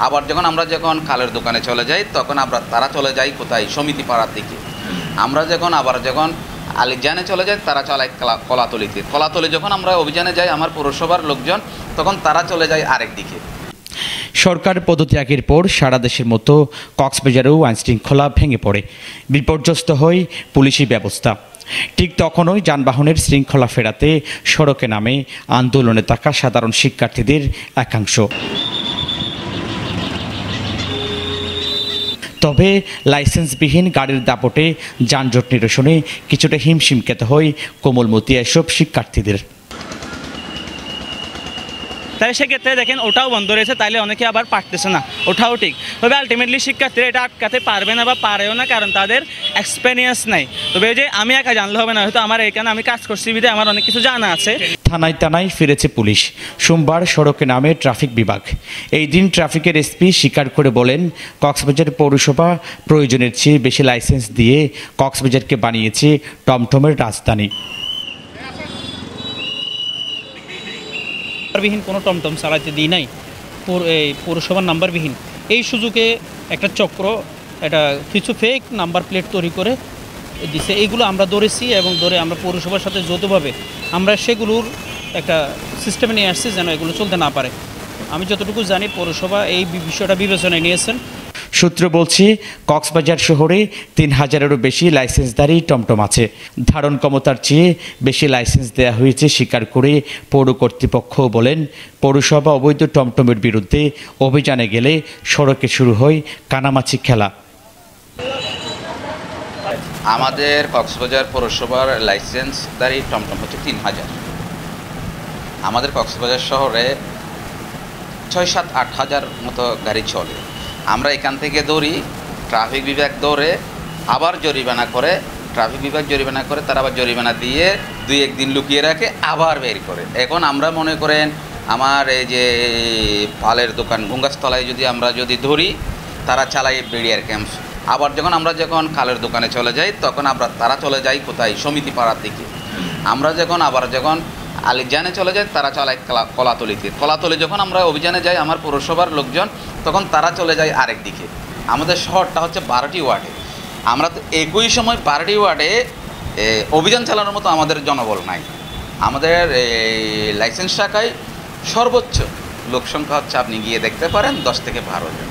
আবার যখন খালের দোকানে চলে যাই তখন তারা চলে যায় কোথায় সমিতি পাড়ার দিকে। আমরা যখন আলিজানে চলে যাই তারা চালায় কলাতলি যখন আমরা অভিযানে যাই আমার পৌরসভার লোকজন তখন তারা চলে যায় আরেক দিকে। সরকার পদত্যাগের পর সারা দেশের মতো কক্সবাজারেও আইনশৃঙ্খলা ভেঙে পড়ে, বিপর্যস্ত হয় পুলিশি ব্যবস্থা। ঠিক তখনই যানবাহনের শৃঙ্খলা ফেরাতে সড়কে নামে আন্দোলনে থাকা সাধারণ শিক্ষার্থীদের একাংশ। তবে লাইসেন্সবিহীন গাড়ির দাপটে যানজট নিরসনে কিছুটা হিমশিম খেতে হয় কোমলমতি এসব শিক্ষার্থীদের। তাহলে সেক্ষেত্রে দেখেন ওটাও বন্ধ রয়েছে, তাইলে অনেকে আবার পারতেছে না, ওটাও ঠিক। তবে আলটিমেটলি শিক্ষার্থীরা এটা আটকাতে পারবে না বা পারেও না, কারণ তাদের এক্সপেরিয়েন্স নাই। তবে যে আমি একা জানলে হবে না, হয়তো আমার এখানে আমি কাজ করছি বিধে আমার অনেক কিছু জানা আছে। থানায় ফিরেছে পুলিশ। সোমবার সড়কে নামে ট্রাফিক বিভাগ। এই দিন ট্রাফিকের এসপি স্বীকার করে বলেন, কক্সবাজার পৌরসভা প্রয়োজনের চেয়ে বেশি লাইসেন্স দিয়ে কক্সবাজারকে বানিয়েছে টমটমের রাজধানী। নাম্বারবিহীন কোনো টমটম চালাতে দিই নাই, পৌরসভার নাম্বারবিহীন। এই সুযোগে একটা চক্র একটা কিছু ফেক নাম্বার প্লেট তৈরি করে দিছে, এইগুলো আমরা ধরেছি এবং ধরে আমরা পৌরসভার সাথে যৌথভাবে আমরা সেগুলোর একটা সিস্টেমে নিয়ে আসছি যেন এগুলো চলতে না পারে। আমি যতটুকু জানি পৌরসভা এই বিষয়টা বিবেচনায় নিয়েছেন। সূত্র বলছে, কক্সবাজার শহরে ৩,০০০-এরও বেশি লাইসেন্সধারী টমটম আছে। ধারণ ক্ষমতার চেয়ে বেশি লাইসেন্স দেওয়া হয়েছে স্বীকার করে পৌর কর্তৃপক্ষ বলেন, পৌরসভা অবৈধ টমটমের বিরুদ্ধে অভিযানে গেলে সড়কে শুরু হয় কানামাছি খেলা। আমাদের কক্সবাজার পৌরসভার লাইসেন্সধারী টমটম হচ্ছে ৩,০০০। আমাদের কক্সবাজার শহরে ৬-৭-৮ মতো গাড়ি চলে। আমরা এখান থেকে দৌড়ি, ট্রাফিক বিভাগ দৌড়ে আবার জরিমানা করে, তারা আবার জরিমানা দিয়ে ২-১ দিন লুকিয়ে রাখে, আবার বের করে। এখন আমরা মনে করেন আমার এই যে পালের দোকান ভুঙ্গাসতলায় আমরা যদি ধরি, তারা চালায় বেরিয়ার ক্যাম্প। আবার যখন খালের দোকানে চলে যাই তখন তারা চলে যায় কোথায় সমিতি পাড়ার দিকে। আমরা যখন আলিজানে চলে যাই তারা চালায় কলাতলি যখন আমরা অভিযানে যাই আমার পৌরসভার লোকজন তখন তারা চলে যায় আরেক দিকে। আমাদের শহরটা হচ্ছে 12টি ওয়ার্ডে। আমরা তো একই সময় 12টি ওয়ার্ডে অভিযান চালানোর মতো আমাদের জনবল নাই। আমাদের লাইসেন্স শাখায় সর্বোচ্চ লোকসংখ্যা হচ্ছে, আপনি গিয়ে দেখতে পারেন, 10 থেকে 12 জন।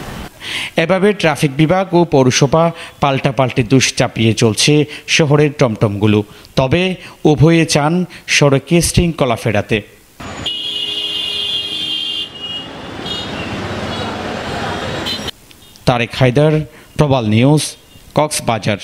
এভাবে ট্রাফিক বিভাগ ও পৌরসভা পাল্টাপাল্টি দুষ চাপিয়ে চলছে শহরের টমটমগুলো। তবে উভয়ে চান সড়কে শৃঙ্খলা ফেরাতে। তারেক হায়দার, প্রবাল নিউজ, কক্সবাজার।